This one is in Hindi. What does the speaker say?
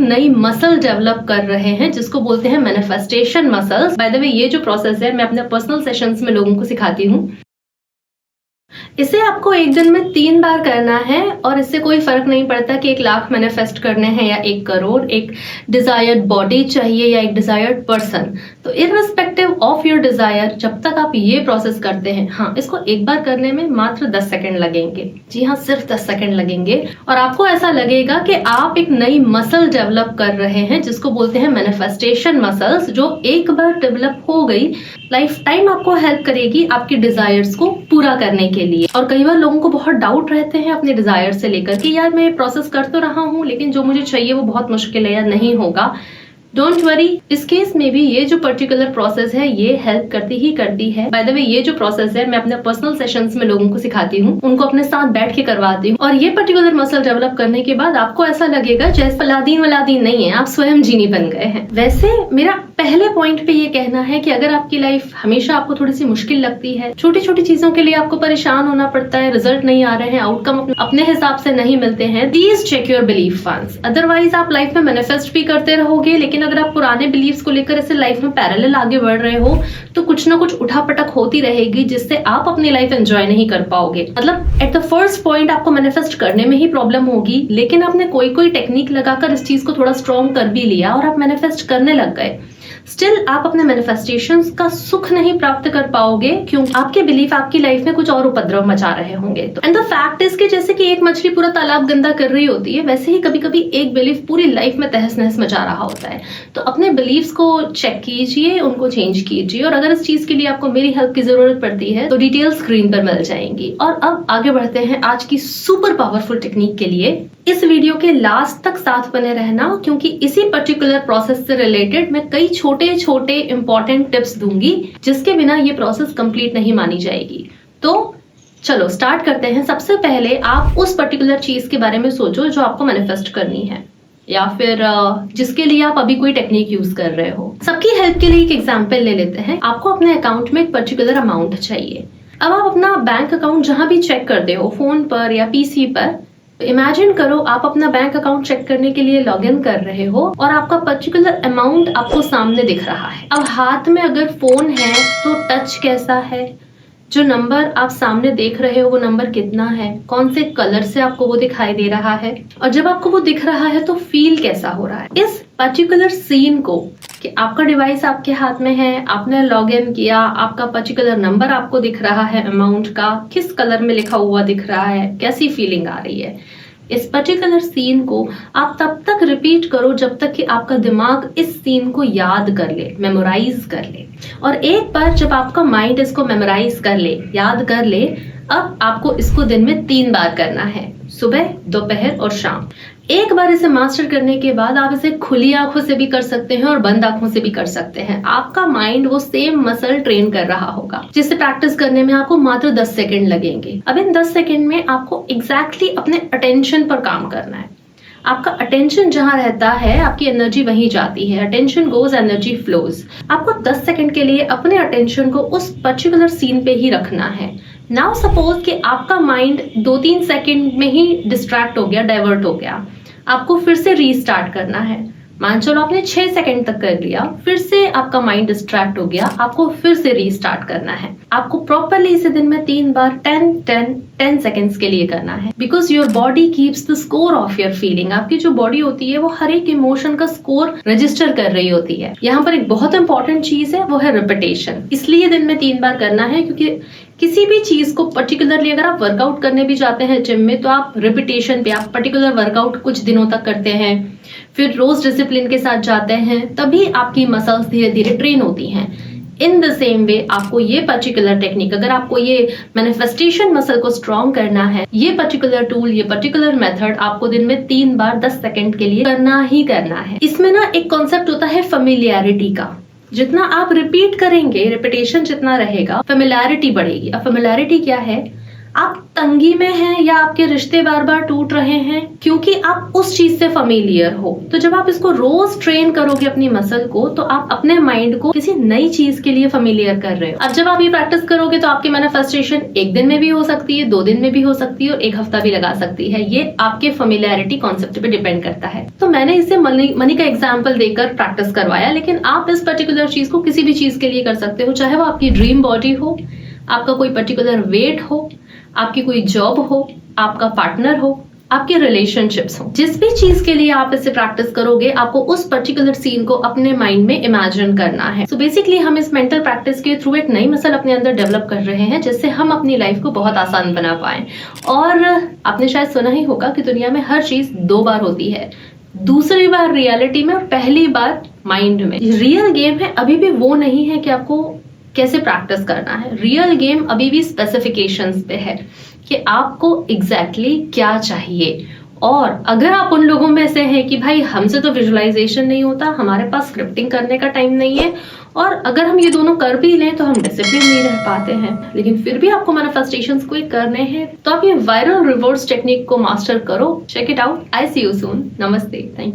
नई मसल डेवलप कर रहे हैं जिसको बोलते हैं manifestation muscles. By the way ये जो प्रोसेस है मैं अपने पर्सनल सेशंस में लोगों को सिखाती हूँ। इसे आपको एक दिन में 3 बार करना है और इससे कोई फर्क नहीं पड़ता कि 1 लाख मैनिफेस्ट करने हैं या 1 करोड़, एक डिजायर्ड बॉडी चाहिए या एक डिजायर्ड पर्सन। तो इररिस्पेक्टिव ऑफ योर डिजायर जब तक आप ये प्रोसेस करते हैं, हाँ इसको एक बार करने में मात्र 10 सेकंड लगेंगे। जी हाँ, सिर्फ 10 सेकंड लगेंगे और आपको ऐसा लगेगा कि आप एक नई मसल डेवलप कर रहे हैं जिसको बोलते हैं मैनिफेस्टेशन मसल्स, जो एक बार डेवलप हो गई लाइफ टाइम आपको हेल्प करेगी आपके डिजायर्स को पूरा करने के लिए। और कई बार लोगों को बहुत डाउट रहते हैं अपने डिजायर से लेकर कि यार मैं प्रोसेस कर तो रहा हूँ लेकिन जो मुझे चाहिए वो बहुत मुश्किल है या नहीं होगा। डोंट वरी, इस केस में भी ये जो पर्टिकुलर प्रोसेस है ये हेल्प करती है। बाय द वे ये जो प्रोसेस है मैं अपने पर्सनल सेशंस में लोगों को सिखाती हूँ, उनको अपने साथ बैठ के करवाती हूँ और ये पर्टिकुलर मसल डेवलप करने के बाद आपको ऐसा लगेगा जैसे अलादीन नहीं है, आप स्वयं जीनी बन गए हैं। वैसे मेरा पहले पॉइंट पे ये कहना है कि अगर आपकी लाइफ हमेशा आपको थोड़ी सी मुश्किल लगती है, छोटी छोटी चीजों के लिए आपको परेशान होना पड़ता है, रिजल्ट नहीं आ रहे हैं, आउटकम अपने हिसाब से नहीं मिलते हैं, please check your belief once. Otherwise आप लाइफ में मैनिफेस्ट भी करते रहोगे लेकिन अगर आप पुराने बिलीव्स को लेकर ऐसे लाइफ में पैरेलल आगे बढ़ रहे हो तो कुछ ना कुछ उठापटक होती रहेगी जिससे आप अपनी लाइफ एंजॉय नहीं कर पाओगे। मतलब एट द फर्स्ट पॉइंट आपको मैनिफेस्ट करने में ही प्रॉब्लम होगी लेकिन आपने कोई टेक्निक लगाकर इस चीज को थोड़ा स्ट्रॉन्ग कर भी लिया और आप मैनिफेस्ट करने लग गए। स्टिल आप अपने मैनिफेस्टेशंस का सुख नहीं प्राप्त कर पाओगे क्योंकि आपके बिलीफ आपकी लाइफ में कुछ और उपद्रव मचा रहे होंगे। तो एंड द फैक्ट इज कि जैसे कि एक मछली पूरा तालाब गंदा कर रही होती है वैसे ही कभी कभी एक बिलीफ पूरी लाइफ में तहस नहस मचा रहा होता है। तो अपने बिलीफ्स को चेक कीजिए, उनको चेंज कीजिए और अगर इस चीज के लिए आपको मेरी हेल्प की जरूरत पड़ती है तो डिटेल स्क्रीन पर मिल जाएंगी। और अब आगे बढ़ते हैं आज की सुपर पावरफुल टेक्निक के लिए। इस वीडियो के लास्ट तक साथ बने रहना क्योंकि इसी पर्टिकुलर प्रोसेस से रिलेटेड मैं कई छोटे छोटे इंपॉर्टेंट टिप्स दूंगी जिसके बिना ये प्रोसेस कंप्लीट नहीं मानी जाएगी। तो चलो स्टार्ट करते हैं। सबसे पहले आप उस पर्टिकुलर चीज के बारे में सोचो जो आपको मैनिफेस्ट करनी है या फिर जिसके लिए आप अभी कोई टेक्निक यूज कर रहे हो। सबकी हेल्प के लिए एक एग्जांपल ले लेते हैं। आपको अपने अकाउंट में एक पर्टिकुलर अमाउंट चाहिए। अब आप अपना बैंक अकाउंट जहां भी चेक करते हो, फोन पर या पीसी पर, इमेजिन करो आप अपना बैंक अकाउंट चेक करने के लिए लॉग इन कर रहे हो और आपका पर्टिकुलर अमाउंट आपको सामने दिख रहा है। अब हाथ में अगर फोन है तो टच कैसा है, जो नंबर आप सामने देख रहे हो वो नंबर कितना है, कौन से कलर से आपको वो दिखाई दे रहा है और जब आपको वो दिख रहा है तो फील कैसा हो रहा है। इस पर्टिकुलर सीन को कि आपका डिवाइस आपके हाथ में है, आपने लॉग इन किया, आपका पर्टिकुलर नंबर आपको दिख रहा है, अमाउंट का किस कलर में लिखा हुआ दिख रहा है, कैसी फीलिंग आ रही है। इस पर्टिकुलर सीन को आप तब तक रिपीट करो जब तक कि आपका दिमाग इस सीन को याद कर ले, मेमोराइज कर ले। और एक बार जब आपका माइंड इसको मेमोराइज कर ले, याद कर ले, अब आपको इसको दिन में 3 बार करना है, सुबह, दोपहर और शाम। एक बार इसे मास्टर करने के बाद आप इसे खुली आंखों से भी कर सकते हैं और बंद आंखों से भी कर सकते हैं। आपका माइंड वो सेम मसल ट्रेन कर रहा होगा जिसे प्रैक्टिस करने में आपको मात्र 10 सेकंड लगेंगे। अब इन 10 सेकंड में आपको एग्जैक्टली अपने अटेंशन पर काम करना है। आपका अटेंशन जहां रहता है आपकी एनर्जी वहीं जाती है। Attention goes, energy flows. आपको 10 सेकंड के लिए अपने अटेंशन को उस पर्टिकुलर सीन पे ही रखना है। नाउ सपोज कि आपका माइंड 2-3 सेकंड में ही डिस्ट्रैक्ट हो गया, डाइवर्ट हो गया, आपको फिर से रीस्टार्ट करना है। मान चलो आपने 6 सेकंड तक कर लिया, फिर से आपका माइंड डिस्ट्रैक्ट हो गया, आपको फिर से रीस्टार्ट करना है। आपको प्रॉपरली इसे दिन में 3 बार 10 सेकंड्स के लिए करना है। Because your body keeps the score of your feeling. आपकी जो बॉडी होती है वो हर एक इमोशन का स्कोर रजिस्टर कर रही होती है। यहाँ पर एक बहुत इंपॉर्टेंट चीज है, वो है रिपीटेशन। इसलिए दिन में 3 बार करना है क्योंकि किसी भी चीज को पर्टिकुलरली अगर आप वर्कआउट करने भी जाते हैं जिम में तो आप रिपीटेशन पे, आप पर्टिकुलर वर्कआउट कुछ दिनों तक करते हैं, फिर रोज डिसिप्लिन के साथ जाते हैं, तभी आपकी मसल्स धीरे धीरे ट्रेन होती हैं। इन द सेम वे आपको ये पर्टिकुलर टेक्निक, अगर आपको ये मैनिफेस्टेशन मसल को स्ट्रॉन्ग करना है, ये पर्टिकुलर टूल, ये पर्टिकुलर मेथड आपको दिन में 3 बार 10 सेकंड के लिए करना ही करना है। इसमें ना एक कॉन्सेप्ट होता है फेमिलियरिटी का। जितना आप रिपीट करेंगे, रिपीटेशन जितना रहेगा, फेमिलियरिटी बढ़ेगी। अब फेमिलियरिटी क्या है? आप तंगी में हैं या आपके रिश्ते बार बार टूट रहे हैं क्योंकि आप उस चीज से फेमिलियर हो। तो जब आप इसको रोज ट्रेन करोगे अपनी मसल को, तो आप अपने माइंड को किसी नई चीज के लिए फेमिलियर कर रहे हो। अब जब आप ये प्रैक्टिस करोगे तो आपकी मैनिफेस्टेशन 1 दिन में भी हो सकती है, 2 दिन में भी हो सकती है और 1 हफ्ता भी लगा सकती है। ये आपके फेमिलियरिटी कॉन्सेप्ट पे डिपेंड करता है। तो मैंने इसे मनी का एग्जाम्पल देकर प्रैक्टिस करवाया, लेकिन आप इस पर्टिकुलर चीज को किसी भी चीज के लिए कर सकते हो, चाहे वो आपकी ड्रीम बॉडी हो, आपका कोई पर्टिकुलर वेट हो, आपकी कोई जॉब हो, आपका पार्टनर हो, आपके रिलेशनशिप्स हो। जिस भी चीज के लिए आप इसे प्रैक्टिस करोगे, आपको उस पर्टिकुलर सीन को अपने माइंड में इमेजिन करना है। सो बेसिकली हम इस मेंटल प्रैक्टिस के थ्रू एक नई मसल अपने अंदर डेवलप कर रहे हैं, जिससे हम अपनी लाइफ को बहुत आसान बना पाए। और आपने शायद सुना ही होगा कि दुनिया में हर चीज 2 बार होती है, दूसरी बार रियलिटी में और पहली बार माइंड में। रियल गेम है अभी भी वो नहीं है कि आपको कैसे प्रैक्टिस करना है। रियल गेम अभी भी स्पेसिफिकेशंस पे है कि आपको एग्जैक्टली क्या चाहिए। और अगर आप उन लोगों में से हैं कि भाई हमसे तो विजुअलाइजेशन नहीं होता, हमारे पास स्क्रिप्टिंग करने का टाइम नहीं है, और अगर हम ये दोनों कर भी लें तो हम डिसिप्लिन नहीं रह पाते हैं, लेकिन फिर भी आपको मैनिफेस्टेशंस को करने हैं, तो आप ये वायरल रिवर्स टेक्निक को मास्टर करो। Check it out. I see you soon. नमस्ते। Thank you.